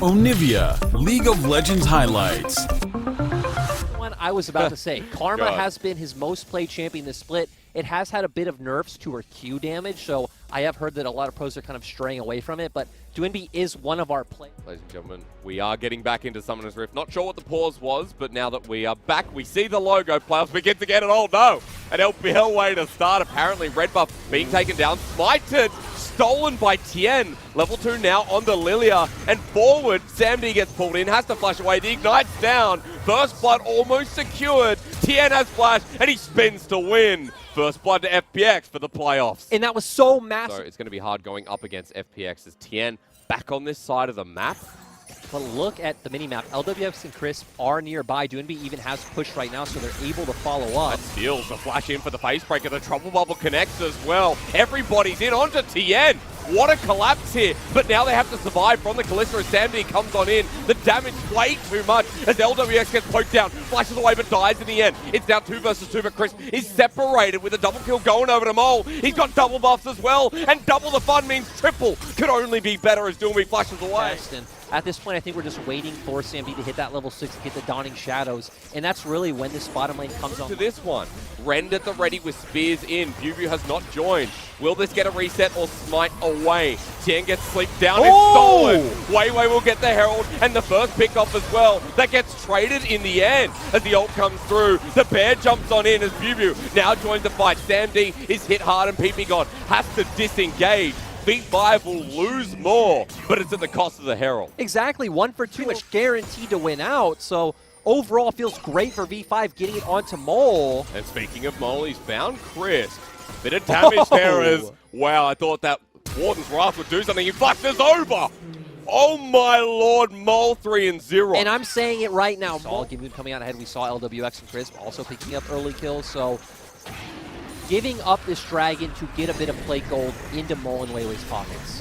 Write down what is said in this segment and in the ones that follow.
Onivia, League of Legends highlights. One I was about to say, Karma has been his most played champion this split. It has had a bit of nerfs to her Q damage, so I have heard that a lot of pros are kind of straying away from it, but Dwinby is one of our players. Ladies and gentlemen, we are getting back into Summoner's Rift. Not sure what the pause was, but now that we are back, we see the logo. Playoffs begin to get it. Oh no! An LPL way to start. Apparently, red buff being taken down. Smited, stolen by Tien. Level 2 now on the Lilia. And forward, Samd gets pulled in, has to flash away. The Ignite's down. First blood almost secured. Tien has flash, and he spins to win. First blood to FPX for the playoffs. And that was so massive. So it's going to be hard going up against FPX as Tien back on this side of the map. But look at the mini-map. LWX and Crisp are nearby. Dwinby even has push right now, so they're able to follow up. That steals the flash in for the face breaker. The trouble bubble connects as well. Everybody's in onto Tien. What a collapse here. But now they have to survive from the Kalista as Samd comes on in. The damage way too much as LWX gets poked down. Flashes away but dies in the end. It's now 2 versus 2, but Crisp is separated with a double kill going over to Mole. He's got double buffs as well. And double the fun means triple. Could only be better as Dwinby flashes away. At this point, I think we're just waiting for Samd to hit that level 6 to get the Dawning Shadows, and that's really when this bottom lane comes on. To this one, Rend at the ready with spears in. Bubu has not joined. Will this get a reset or smite away? Tien gets sleeped down and stolen. Weiwei will get the Herald and the first pick off as well. That gets traded in the end as the ult comes through. The bear jumps on in as Bubu now joins the fight. Samd is hit hard and PP God has to disengage. V5 will lose more, but it's at the cost of the Herald. Exactly, 1 for 2, much guaranteed to win out, so overall feels great for V5 getting it onto Mole. And speaking of Mole, he's found Chris. Bit of damage there as, wow, I thought that Warden's Wrath would do something. He flashes over. Oh my lord, Mole 3-0. And I'm saying it right now. All Gimgoon coming out ahead. We saw LWX and Chris also picking up early kills, so giving up this dragon to get a bit of plate gold into Mole and Weiwei's pockets.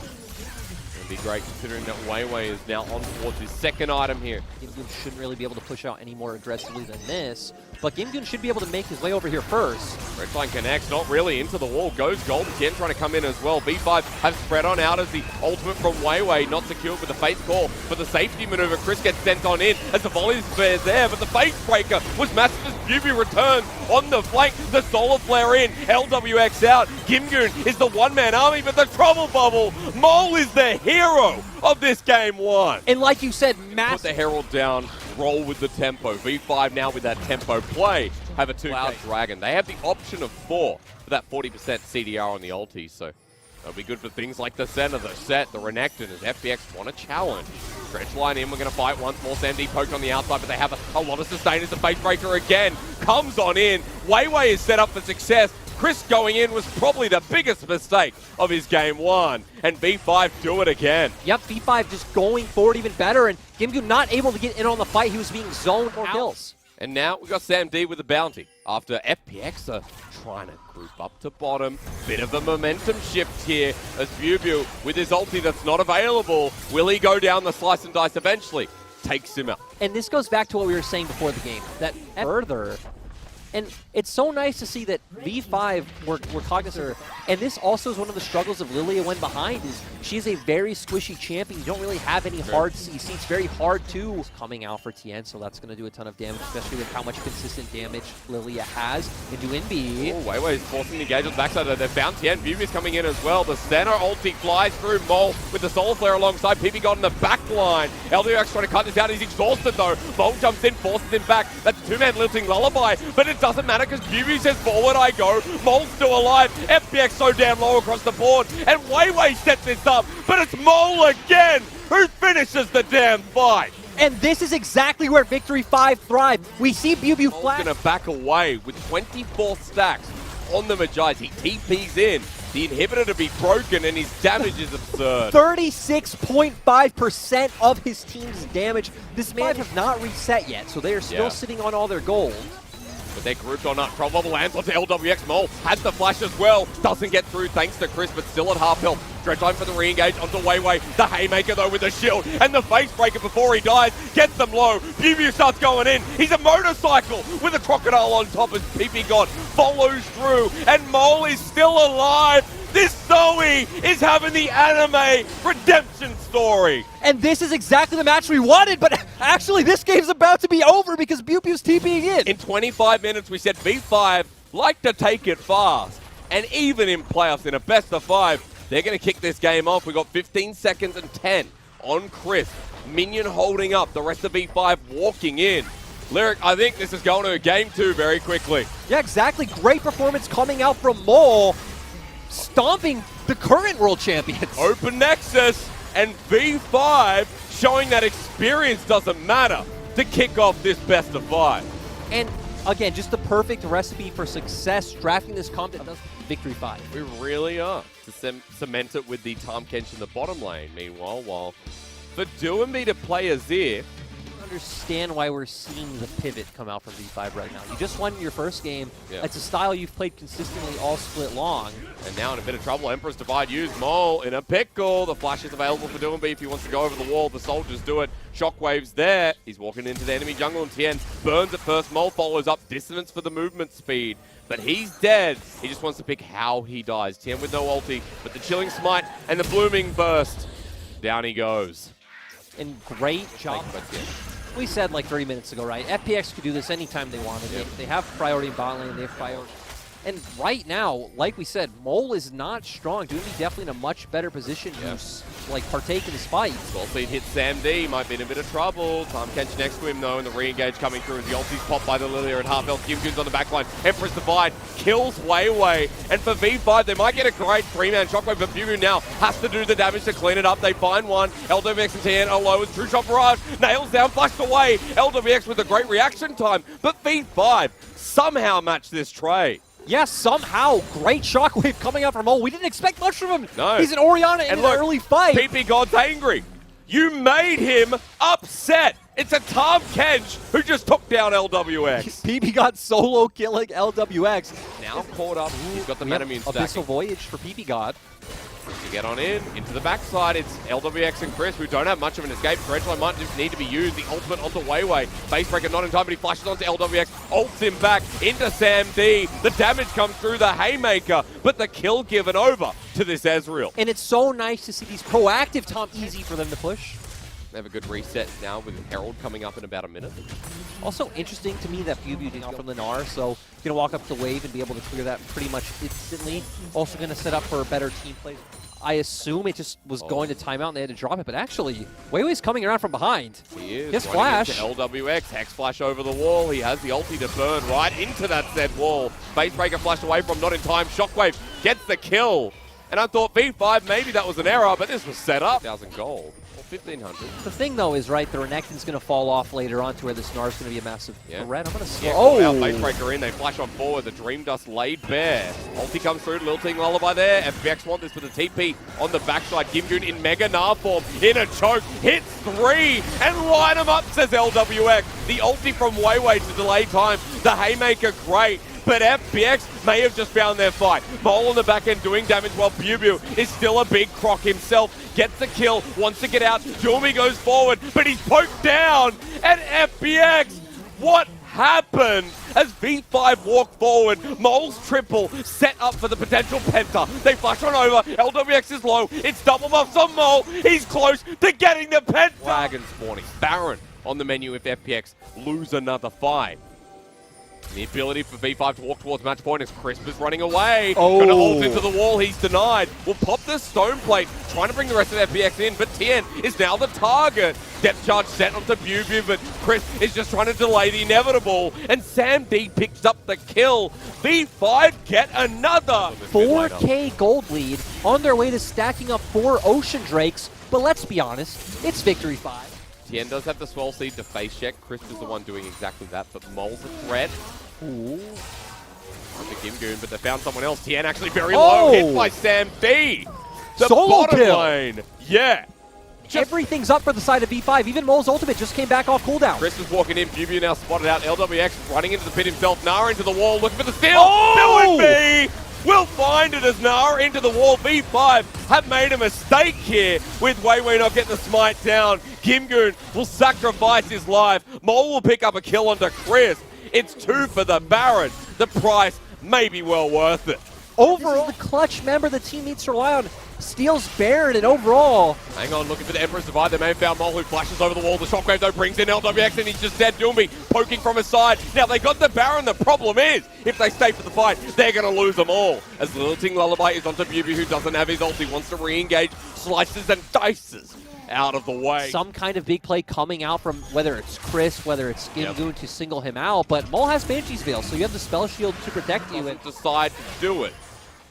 It'd be great considering that Weiwei is now on towards his second item here. Gimgoon shouldn't really be able to push out any more aggressively than this, but Gimgoon should be able to make his way over here first. Redline connects, not really into the wall. Goes Golden Tien trying to come in as well. V5 have spread on out as the ultimate from Weiwei, not secured with the face call. For the safety maneuver, Chris gets sent on in as the volley is there, but the face breaker was massive as Bubu returns on the flank. The solar flare in, LWX out. Gimgoon is the one-man army, but the trouble bubble. Mole is the hero of this game 1. And like you said, Put the Herald down, roll with the tempo. V5 now with that tempo play have a 2K Dragon. They have the option of 4 for that 40% CDR on the ulti, so that'll be good for things like the center, the set, the Renekton as FPX want a challenge. Stretch line in, we're going to fight once more. Samd poked on the outside, but they have a lot of sustain as the face breaker again comes on in. Weiwei is set up for success. Chris going in was probably the biggest mistake of his game 1, and V5 do it again. Yep, V5 just going forward even better, and Gimgoon not able to get in on the fight. He was being zoned for kills. And now we've got Samd with a bounty after FPX are trying to group up to bottom. Bit of a momentum shift here as Bubu with his ulti that's not available. Will he go down the slice and dice eventually? Takes him out. And this goes back to what we were saying before the game, that further. And it's so nice to see that V5 were cognizant. And this also is one of the struggles of Lilia when behind is she's a very squishy champion. You don't really have any hard CC. It's very hard to coming out for Tien, so that's going to do a ton of damage, especially with how much consistent damage Lilia has into Dwinby. Oh, Weiwei is forcing the engage on the backside. They've found Tien. Bubu's coming in as well. The center ulti flies through Mole with the solar flare alongside. PP got in the back line. LWX trying to cut this out. He's exhausted though. Mole jumps in, forces him back. That's a 2-man lilting lullaby, but it doesn't matter because Bubu says forward I go. Mole's still alive. FPX so damn low across the board. And Weiwei sets this up, but it's Mole again who finishes the damn fight. And this is exactly where Victory 5 thrive. We see Bubu flash. Going to back away with 24 stacks on the Magi. He TPs in. The inhibitor to be broken, and his damage is absurd. 36.5% of his team's damage. This man have not reset yet, so they are still sitting on all their gold. But they're grouped on up. Trouble lands onto LWX. Mole has the flash as well. Doesn't get through thanks to Chris, but still at half health. Stretch line for the re-engage onto Weiwei. The haymaker though with the shield and the face breaker before he dies. Gets them low. Bubu starts going in. He's a motorcycle with a crocodile on top as PP God follows through. And Mole is still alive. This Zoe is having the anime redemption story. And this is exactly the match we wanted, but actually this game's about to be over because Bew's TPing in. In 25 minutes, we said V5 like to take it fast. And even in playoffs, in a best of 5, they're going to kick this game off. We got 15 seconds and 10 on Chris. Minion holding up, the rest of V5 walking in. Lyric, I think this is going to a game 2 very quickly. Yeah, exactly. Great performance coming out from Mole, stomping the current world champions. Open Nexus and V5 showing that experience doesn't matter to kick off this best of 5. And again, just the perfect recipe for success, drafting this comp that does victory 5. We really are. To cement it with the Tahm Kench in the bottom lane. Meanwhile, while for Doomby to play Azir, understand why we're seeing the pivot come out from V5 right now. You just won your first game. Yeah. It's a style you've played consistently all split long. and now in a bit of trouble. Emperor's Divide used. Mole in a pickle. The flash is available for Doomby if he wants to go over the wall. The soldiers do it. Shockwave's there. He's walking into the enemy jungle, and Tien burns at first. Mole follows up. Dissonance for the movement speed. But he's dead. He just wants to pick how he dies. Tien with no ulti, but the Chilling Smite and the Blooming Burst. Down he goes. And great job. We said like 30 minutes ago, right? FPX could do this anytime they wanted. Yep. They have priority in bot lane. They have priority. And right now, like we said, Mole is not strong. Doomby definitely in a much better position to like partake in this fight. Well, speed hits Sam D. Might be in a bit of trouble. Tahm Kench next to him though, and the re-engage coming through as the ulti's popped by the Lilia at half health. Gimgun's on the backline. Empress Divide kills Weiwei. And for V5, they might get a great 3-man shockwave, but Bugu now has to do the damage to clean it up. They find one. LWX and Tien are low with True Shot Barrage. Nails down, flashed away. LWX with a great reaction time. But V5 somehow matched this trade. Yes, somehow. Great shockwave coming out from Mole. We didn't expect much from him. No. He's an Orianna in an early fight. PP God's angry. You made him upset. It's a Tahm Kench who just took down LWX. PP got solo killing LWX. Now caught up. He's got the Manamune Abyssal stacking. Voyage for PP God. To get on in, into the backside, it's LWX and Chris, who don't have much of an escape. Tarantula might just need to be used. The ultimate onto Weiwei. Facebreaker not in time, but he flashes onto LWX, ults him back into Sam D. The damage comes through the Haymaker, but the kill given over to this Ezreal. And it's so nice to see these proactive Tahm easy for them to push. They have a good reset now with Herald coming up in about a minute. Also interesting to me that Bubu did not from the Gnar, so he's going to walk up the wave and be able to clear that pretty much instantly. Also going to set up for a better team play. I assume it just was going to timeout and they had to drop it, but actually, Weiwei's coming around from behind. He is. Yes, Flash. LWX, Hex Flash over the wall. He has the ulti to burn right into that said wall. Facebreaker flashed away from, not in time. Shockwave gets the kill. And I thought V5, maybe that was an error, but this was set up. 1,000 gold. 1,500. The thing, though, is, right, the Renekton's going to fall off later on to where this Gnar's going to be a massive threat. I'm going to slow. Oh! Facebreaker in. They flash on forward. The Dream Dust laid bare. Ulti comes through. Lilting Lullaby there. FPX want this with a TP on the backside. Gimgun in Mega Gnar form. In a choke. Hits 3. And line him up, says LWX. The ulti from Weiwei to delay time. The Haymaker, great. But FPX may have just found their fight. Mole on the back end doing damage while Bubu is still a big croc himself. Gets the kill, wants to get out. Doomy goes forward, but he's poked down. And FPX, what happened as V5 walk forward? Mole's triple set up for the potential penta. They flash on over. LWX is low. It's double buffs on Mole. He's close to getting the penta. Dragon spawning. Baron on the menu if FPX lose another fight. The ability for V5 to walk towards match point as Crisp is running away. Gonna ult into the wall, he's denied. Will pop the stone plate, trying to bring the rest of FPX in, but Tien is now the target. Depth charge set onto Bubu, but Crisp is just trying to delay the inevitable. And Sam D picks up the kill. V5 get another. 4K gold lead on their way to stacking up 4 Ocean Drakes. But let's be honest, it's victory 5. Tien does have the Swell Seed to face check. Crisp is the one doing exactly that, but Mole's a threat. Ooh. Onto Gimgun, but they found someone else. Tien actually very low, hit by Sam D. The Solo bottom kill. lane. Yeah. Everything's up for the side of V5. Even Mole's ultimate just came back off cooldown. Chris is walking in. Bubu now spotted out. LWX running into the pit himself. Nara into the wall, looking for the steal. Oh! B will find it as Nara into the wall. V5 have made a mistake here with Weiwei not getting the smite down. Gimgun will sacrifice his life. Mole will pick up a kill onto Chris. It's 2 for the Baron. The price may be well worth it. Overall, this is the clutch member the team needs to rely on. Steals Baron, and overall... Hang on, looking for the Emperor's Divide. They may have found Mol, who flashes over the wall. The Shockwave, though, brings in LWX, and he's just dead. Doomby poking from his side. Now, they got the Baron. The problem is, if they stay for the fight, they're going to lose them all. As Lilting Lullaby is onto Bubu, who doesn't have his ult. He wants to re-engage, slices and dices out of the way. Some kind of big play coming out from whether it's Chris, whether it's Gimgoon to single him out, but Mol has Banshee's Veil, so you have the spell shield to protect you. And decide to do it.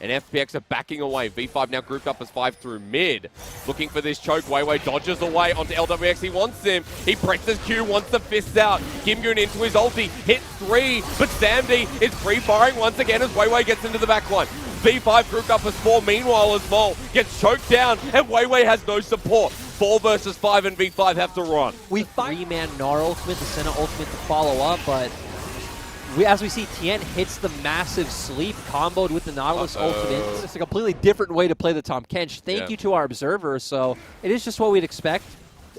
And FPX are backing away. V5 now grouped up as 5 through mid. Looking for this choke. Weiwei dodges away onto LWX. He wants him. He presses Q, wants the fists out. Gimgoon into his ulti. Hit 3, but Samdi is free-firing once again as Weiwei gets into the backline. V5 grouped up as 4. Meanwhile, as Mol gets choked down, and Weiwei has no support. 4 versus 5, and V5 have to run. We 3-man Gnar ultimate, the Senna ultimate to follow up, but as we see, Tien hits the massive sleep comboed with the Nautilus ultimate. It's a completely different way to play the Tahm Kench. Thank you to our observer, so it is just what we'd expect.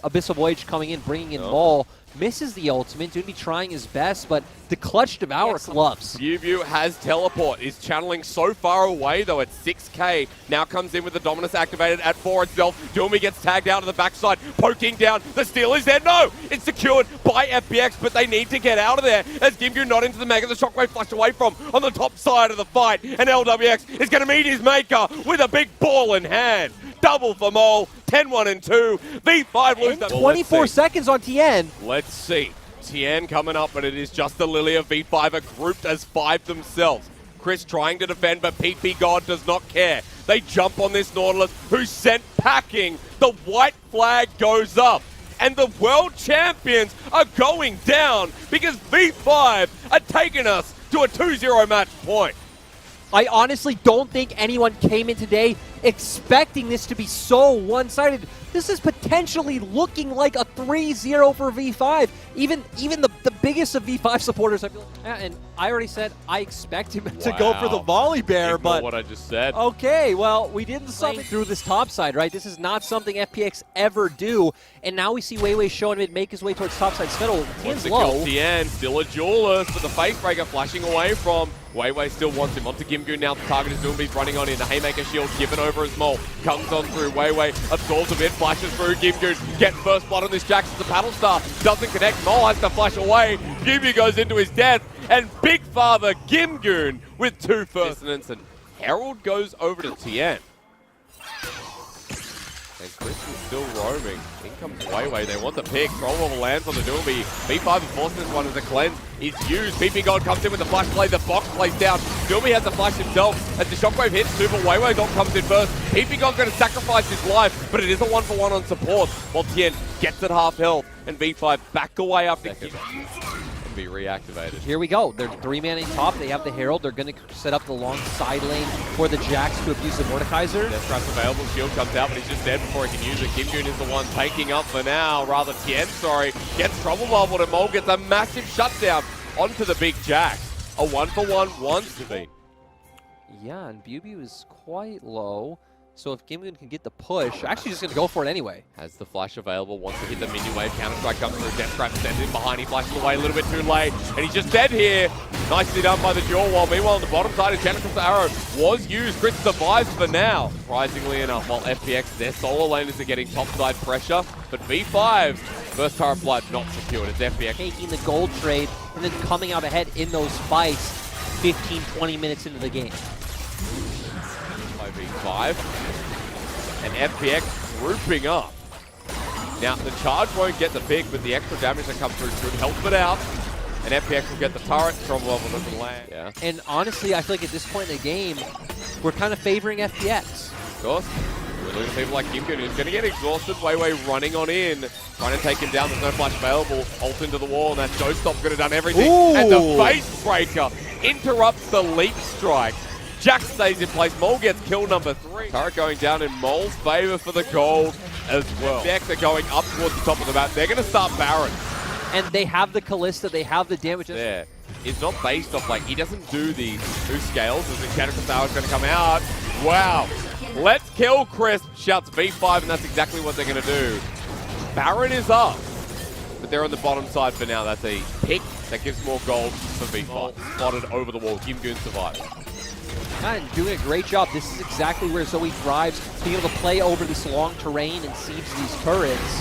Abyssal Voyage coming in, bringing in Mol. Misses the ultimate. Doonby trying his best, but the clutch Devour gloves. Bubu has teleport, is channeling so far away though at 6k. Now comes in with the Dominus activated at 4 itself. Doomby gets tagged out of the backside, poking down. The steal is there. No! It's secured by FPX, but they need to get out of there as Gimgoon not into the Mega. The Shockwave flashed away from on the top side of the fight, and LWX is going to meet his maker with a big ball in hand. Double for Mol, 10-1 and 2. V5 lose that. 24 seconds on Tien. Let's see. Tien coming up, but it is just the Lily of V5 are grouped as 5 themselves. Chris trying to defend, but PP God does not care. They jump on this Nautilus, who's sent packing. The white flag goes up, and the world champions are going down because V5 are taking us to a 2-0 match point. I honestly don't think anyone came in today expecting this to be so one-sided. This is potentially looking like a 3-0 for V5. Even the biggest of V5 supporters, I feel like. Yeah, and I already said I expect him to go for the volley bear, but what I just said. Okay, well, we didn't something through this top side, right? This is not something FPX ever do, and now we see Weiwei showing him make his way towards topside Spittle. Tien's low. Tien, still a duelist, but the face breaker flashing away from Weiwei still wants him. Onto Gimgoon now. The target is Doomby running on in. The Haymaker shield given over as Mol. Comes on through. Weiwei absorbs a bit, flashes through. Gimgoon get first blood on this Jax as the paddle star. Doesn't connect. Mol has to flash away. Bubu goes into his death. And Big Father Gimgoon with 2 first dissonance. And Herald goes over to Tien. And Chris is still roaming. In comes Weiwei. They want the pick. Troll level lands on the Doomby. V5 is forcing this one as a cleanse. It's used. PP God comes in with the flash play. The box plays down. Doomby has the flash himself as the Shockwave hits too, but Weiwei God comes in first. PP God's going to sacrifice his life, but it is a 1-for-1 on support. While Tien gets at half health, and V5 back away after be reactivated. Here we go. They're 3-man in top. They have the Herald. They're going to set up the long side lane for the Jax to abuse the Mordekaiser. Death Grasp available. Shield comes out, but he's just dead before he can use it. Gimgoon is the one taking up for now. Rather, Tien, sorry, gets trouble bubbled, and Mol gets a massive shutdown onto the big Jax. A 1-for-1 wants to be. Yeah, and Bubu is quite low. So if Gimgoon can get the push, actually just going to go for it anyway. Has the flash available, wants to hit the minion wave. Counter-strike comes through, Death Trap sends him behind, he flashes away a little bit too late, and he's just dead here. Nicely done by the dual wall. Meanwhile, on the bottom side, his Genesis arrow was used. Chris survives for now. Surprisingly enough, while FPX, their solo laners are getting topside pressure, but V5, first Turret Blood not secured. It's FPX taking the gold trade and then coming out ahead in those fights 15-20 minutes into the game. V5 and FPX grouping up. Now the charge won't get the pick, but the extra damage that comes through should help it out. And FPX will get the turret. Trouble level doesn't land. Yeah. And honestly, I feel like at this point in the game, we're kind of favoring FPX. Of course. We're looking at people like Gimgoon, who's going to get exhausted. Weiwei running on in, trying to take him down. There's no flash available. Ult into the wall, and that showstop could have done everything. Ooh. And the face breaker interrupts the leap strike. Jax stays in place. Mol gets kill number 3. Turret going down in Mol's favor for the gold as well. FPX are going up towards the top of the map. They're going to start Baron. And they have the Callista, they have the damage. There. It's not based off, like, he doesn't do the 2 scales as the Genesis Hour is going to come out. Wow. Let's kill Chris, shouts V5, and that's exactly what they're going to do. Baron is up, but they're on the bottom side for now. That's a pick that gives more gold for V5. Spotted over the wall. Gimgoon survives. And doing a great job. This is exactly where Zoe thrives, being able to play over this long terrain and siege these turrets.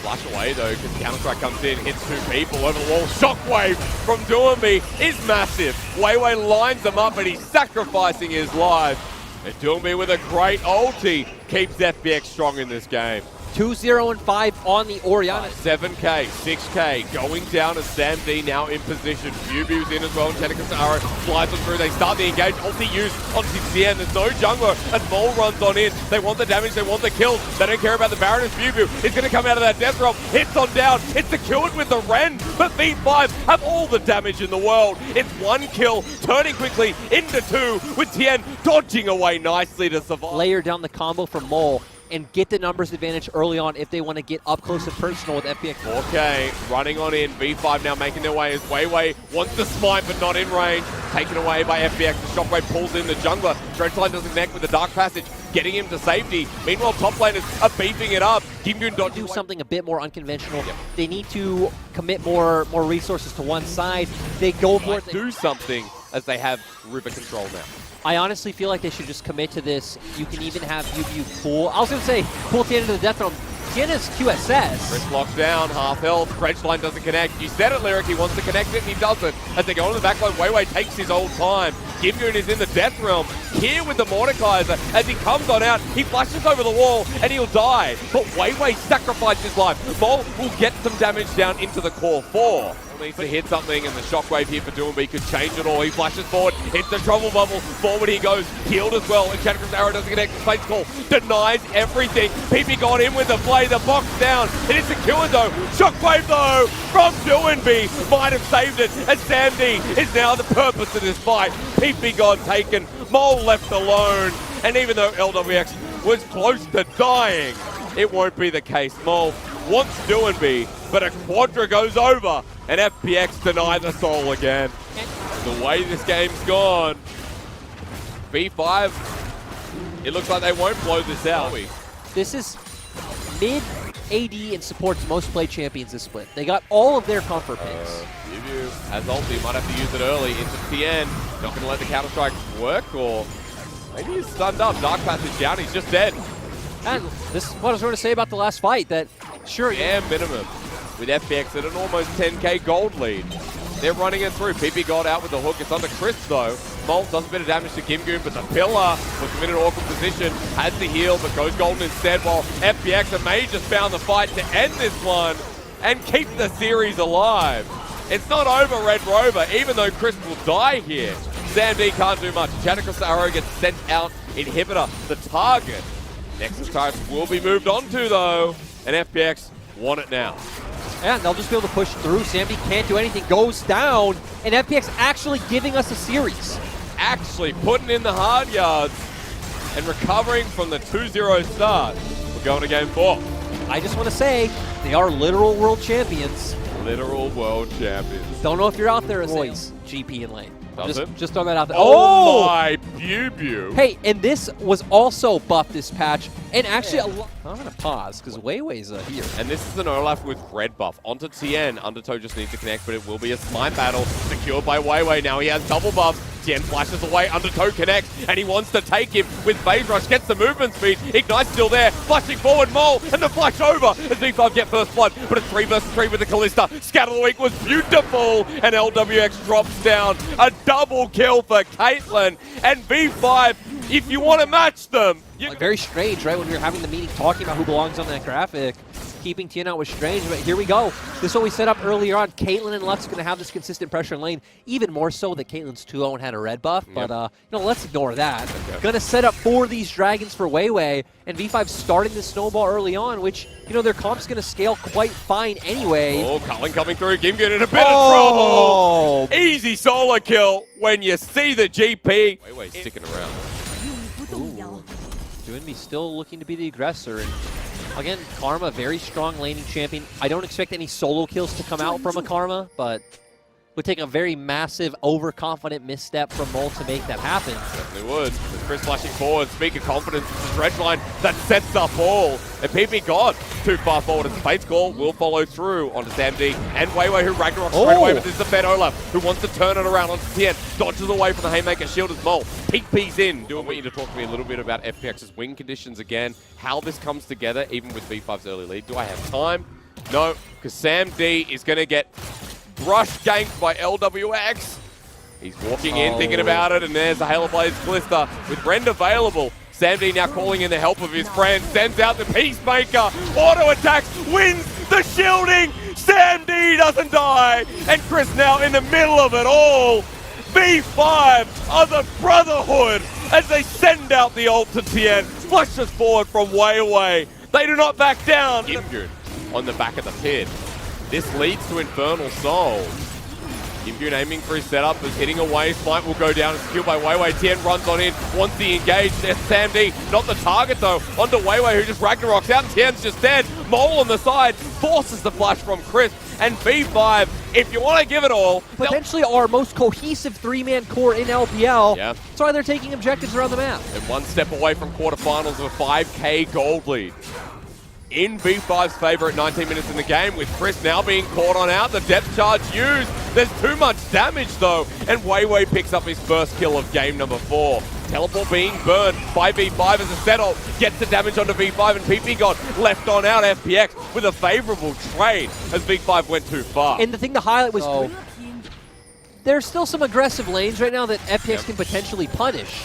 Flash away though, because Counter-Strike comes in, hits two people over the wall. Shockwave from Doomby is massive. Weiwei lines them up, and he's sacrificing his life. And Doomby with a great ulti keeps FPX strong in this game. 2-0 and 5 on the Orianna. 7K, 6K, going down as Sam D now in position. Bubu's in as well, and Tentacus Arrow flies them through. They start the engage, ulti used onto Tien. There's no jungler as Mole runs on in. They want the damage, they want the kills. They don't care about the Baron as Bubu is going to come out of that death realm. Hits on down, it's secured with the Ren, but V5 have all the damage in the world. It's one kill, turning quickly into two, with Tien dodging away nicely to survive. Layer down the combo from Mole and get the numbers advantage early on if they want to get up close and personal with FPX. 4K running on in. V5 now making their way as Weiwei wants to smite but not in range. Taken away by FPX. The Shockwave pulls in the jungler. Dredgeline doesn't connect with the Dark Passage, getting him to safety. Meanwhile, top laners are beefing it up. Gimgun dodging do something a bit more unconventional. Yep. They need to commit more resources to one side. They go for it. Do something as they have river control now. I honestly feel like they should just commit to this. You can even have UBU pull. I was going to say, pull Tien into the death realm. Tien is QSS. Wrist locked down, half health. Dredgeline doesn't connect. You said it, Lyric. He wants to connect it, and he doesn't. As they go on the backline, Weiwei takes his old time. Gimgun is in the death realm. Here with the Mordekaiser. As he comes on out, he flashes over the wall, and he'll die. But Weiwei sacrificed his life. Mole will get some damage down into the core 4. Needs to hit something, and the Shockwave here for Doomby could change it all. He flashes forward, hits the trouble bubble, forward he goes, healed as well, and Tentacus Arrow doesn't connect. Space Call denies everything. PP got in with the play, the box down. It is secured though. Shockwave though from Doomby might have saved it, and Sam D is now the purpose of this fight. PP got taken, Mole left alone, and even though LWX was close to dying, it won't be the case. Mole wants Doomby, but a Quadra goes over, and FPX deny the soul again. The way this game's gone, V5, it looks like they won't blow this out. This is mid AD and support's most played champions this split. They got all of their comfort picks. Bubu as ulti, might have to use it early into Tien. Not going to let the Counter-Strike work, or maybe he's stunned up. Dark Passage down, he's just dead. And this is what I was going to say about the last fight, that sure, yeah, minimum. With FPX at an almost 10K gold lead. They're running it through. PP got out with the hook. It's under Chris though. Molt does a bit of damage to Gimgun, but the pillar puts him in an awkward position. Has the heal, but goes golden instead, while FPX and May just found the fight to end this one and keep the series alive. It's not over, Red Rover, even though Chris will die here. Sam D can't do much. Tentacus Arrow gets sent out. Inhibitor, the target. Nexus cards will be moved on to though, and FPX want it now. And they'll just be able to push through. Samdi can't do anything, goes down, and FPX actually giving us a series. Actually putting in the hard yards and recovering from the 2-0 start. We're going to game 4. I just want to say, they are literal world champions. Literal world champions. Don't know if you're out there as boys, GP in lane. Just throw that out there. Oh my Bubu. Hey, and this was also buffed this patch. And actually, I'm going to pause because Weiwei's here. And this is an Olaf with red buff. Onto Tien. Undertow just needs to connect, but it will be a smite battle. Secured by Weiwei. Now he has double buff. Tien flashes away. Undertow connects, and he wants to take him with Phase Rush. Gets the movement speed. Ignite's still there. Flashing forward, Mole, and the flash over as V5 get first blood. But it's 3 versus 3 with the Callista. Scatter the Week was beautiful, and LWX drops down. A double kill for Caitlyn. And V5, if you want to match them, like, very strange, right? When we were having the meeting talking about who belongs on that graphic, keeping Tien out was strange, but here we go. This is what we set up earlier on. Caitlyn and Lux going to have this consistent pressure in lane, even more so that Caitlyn's 2-0 and had a red buff, but let's ignore that. Okay. Going to set up for these dragons for Weiwei, and V5 starting the snowball early on, which, their comp's going to scale quite fine anyway. Oh, Cullen coming through, Gimgun in a bit of trouble. Easy solo kill when you see the GP. Weiwei sticking around. Doinby still looking to be the aggressor, and again, Karma, very strong laning champion. I don't expect any solo kills to come out from a Karma, but would take a very massive, overconfident misstep from Mole to make that happen. Certainly would. With Chris flashing forward, speak of confidence, it's a dredge line that sets up all. And PP God too far forward as the Fate's call will follow through onto Sam D and Weiwei, who Ragnarok straight away, but this is the Fed Olaf who wants to turn it around onto Tien. Dodges away from the Haymaker shield as Mole. Peeks in. I want you to talk to me a little bit about FPX's win conditions again, how this comes together, even with V5's early lead. Do I have time? No, because Sam D is going to get brush ganked by LWX. He's walking in, thinking about it, and there's the Halo Blaze Calista with Rend available. Sam D now calling in the help of his friend, sends out the Peacemaker, auto attacks, wins the shielding. Sam D doesn't die, and Chris now in the middle of it all. V5 are the Brotherhood as they send out the ult to Tien. Flushes forward from Weiwei. They do not back down. Imgun on the back of the pit. This leads to Infernal Soul. Imgun aiming for his setup, is hitting away. Smite will go down and secured by Weiwei. Tien runs on in, wants the engage. There's Sam D, not the target though. Onto Weiwei, who just Ragnaroks out, and Tien's just dead. Mole on the side, forces the flash from Chris. And V5, if you want to give it all, potentially our most cohesive three-man core in LPL. Yeah. That's why they're taking objectives around the map. And one step away from quarterfinals of a 5K gold lead. In V5's favor at 19 minutes in the game, with Chris now being caught on out, the depth charge used. There's too much damage though, and Weiwei picks up his first kill of game number 4. Teleport being burned by V5 as a settle, gets the damage onto V5, and PP got left on out FPX with a favorable trade as V5 went too far. And the thing to highlight was there's still some aggressive lanes right now that FPX can potentially punish.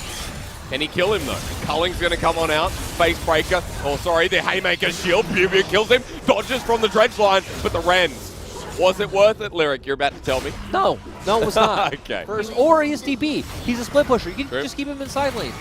Can he kill him though? Culling's going to come on out. Face breaker. Oh, sorry, the Haymaker shield. Bubia kills him. Dodges from the dredge line. But the Rens. Was it worth it, Lyric? You're about to tell me. No, it was not. Okay. Or he is DP. He's a split pusher. You can just keep him in side lane.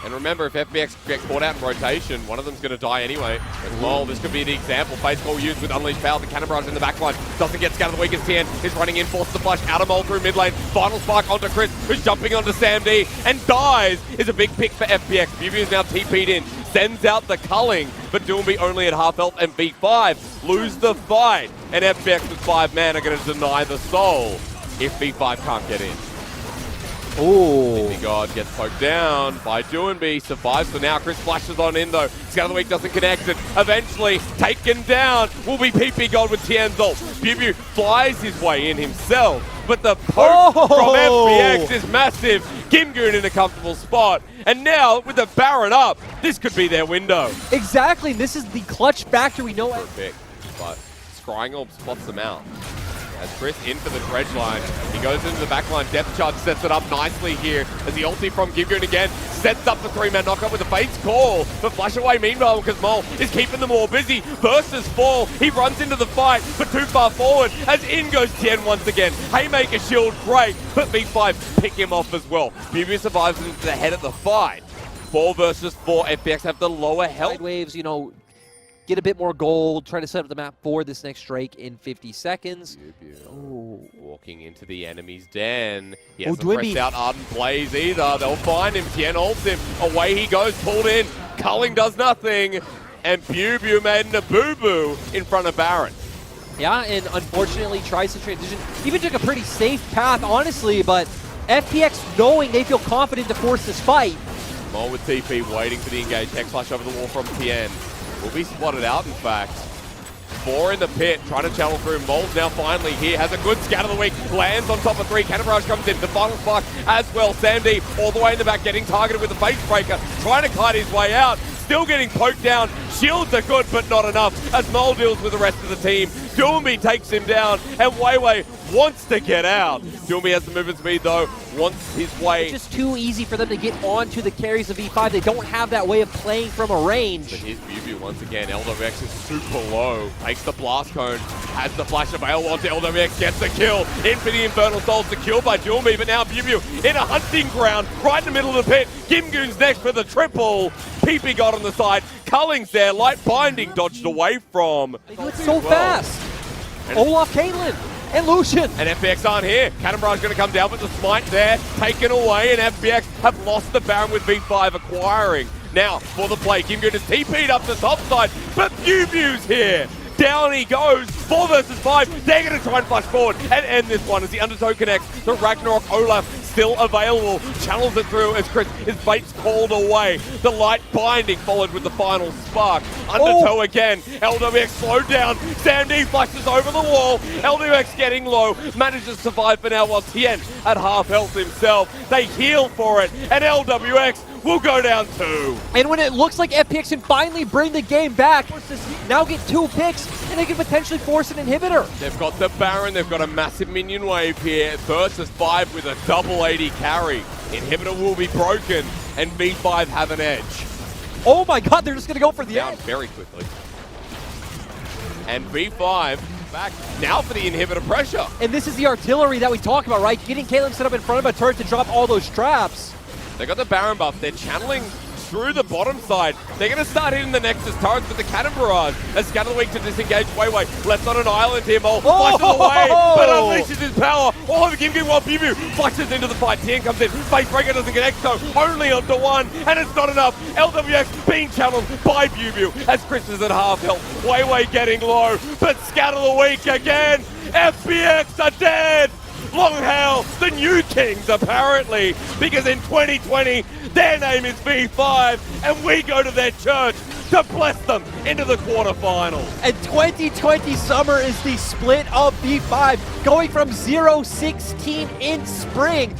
And remember, if FPX gets caught out in rotation, one of them's going to die anyway. As well, this could be the example. Face call used with Unleashed Power. The Cannon Barrage in the backline. Doesn't get scattered the weakest. Tien is running in, forces the flash out of Mole through mid lane. Final spark onto Chris, who's jumping onto Sam D and dies. Is a big pick for FPX. Bubu is now TP'd in. Sends out the culling, but Doomby only at half health, and V5 lose the fight. And FPX with 5 man are going to deny the soul if V5 can't get in. Oh. God gets poked down by Doomby, survives for now. Chris flashes on in though. Scout of the Week doesn't connect it. Eventually taken down will be PP God with Tien's ult. Bubu flies his way in himself, but the poke from FPX is massive. Kimgoon in a comfortable spot. And now, with the Baron up, this could be their window. Exactly. This is the clutch factor we know. Perfect. But Scrying Orb spots them out. As Chris in for the dredge line. He goes into the back line. Depth charge sets it up nicely here. As the ulti from Kimgoon again sets up the 3-man knockup with a Fate's call. But flash away meanwhile because Mole is keeping them all busy. Versus Fall. He runs into the fight, but too far forward. As in goes Tien once again. Haymaker shield, great. But V5 pick him off as well. Bubu survives into the head of the fight. 4 versus 4. FPX have the lower health. Side waves, get a bit more gold, try to set up the map for this next Drake in 50 seconds. Walking into the enemy's den. He Oh, hasn't pressed out Ardent Blaze either. They'll find him. Tien ults him. Away he goes, pulled in. Culling does nothing. And Bubu made a boo-boo in front of Baron. Yeah, and unfortunately tries to transition. Even took a pretty safe path, honestly, but FPX knowing they feel confident to force this fight. Mole with TP waiting for the engage. Hex flash over the wall from Tien. Will be spotted out, in fact. 4 in the pit, trying to channel through. Mole's now finally here, has a good scout of the week, lands on top of 3. Cannon Barrage comes in, the final spark as well. Sam D all the way in the back, getting targeted with the face breaker, trying to kite his way out. Still getting poked down. Shields are good, but not enough as Mole deals with the rest of the team. Doomby takes him down, and Weiwei wants to get out. Doomby has the movement speed, though, wants his way. It's just too easy for them to get onto the carries of E5. They don't have that way of playing from a range. But here's Bubu once again. LWX is super low. Takes the blast cone, has the flash available onto LWX, gets the kill. In for the Infernal Soul, secured by Doomby, but now Bubu in a hunting ground, right in the middle of the pit. Kimgoon's next for the triple. PP got on the side. Culling's there. Light Binding dodged away from. They do it so fast. And Olaf, Caitlyn, and Lucian. And FPX aren't here. Cannon Barrage going to come down, but the smite there, taken away, and FPX have lost the Baron with V5 acquiring. Now, for the play, Kimgoon is TP'd up the top side, but Bubu's here. Down he goes. 4 versus 5. They're going to try and flash forward and end this one as the Undertow connects. The Ragnarok Olaf still available. Channels it through as Chris, his bait's called away. The light binding followed with the final spark. Undertow again. LWX slowed down. Sam D flashes over the wall. LWX getting low. Manages to survive for now while Tien at half health himself. They heal for it. And LWX will go down 2. And when it looks like FPX can finally bring the game back, now get 2 picks, and they can potentially force an inhibitor. They've got the Baron, they've got a massive minion wave here. Versus 5 with a double 80 carry. Inhibitor will be broken, and V5 have an edge. Oh my god, they're just going to go for the Down edge. very quickly. And V5 back now for the inhibitor pressure. And this is the artillery that we talk about, right? Getting Caitlyn set up in front of a turret to drop all those traps. They got the Baron buff. They're channeling through the bottom side. They're going to start hitting the Nexus turrets with the cannon barrage. As Scatter the Weak to disengage. Weiwei left on an island here. Mole flashes away, but unleashes his power. Oh, the Game while Bubu flashes into the fight. Tien comes in. Face Breaker doesn't connect, so only onto 1, and it's not enough. LWX being channeled by Bubu as Chris is at half health. Weiwei getting low, but Scatter the Weak again. FPX are dead. Long hail the new kings, apparently, because in 2020, their name is V5, and we go to their church to bless them into the quarterfinals. And 2020 summer is the split of V5, going from 0-16 in spring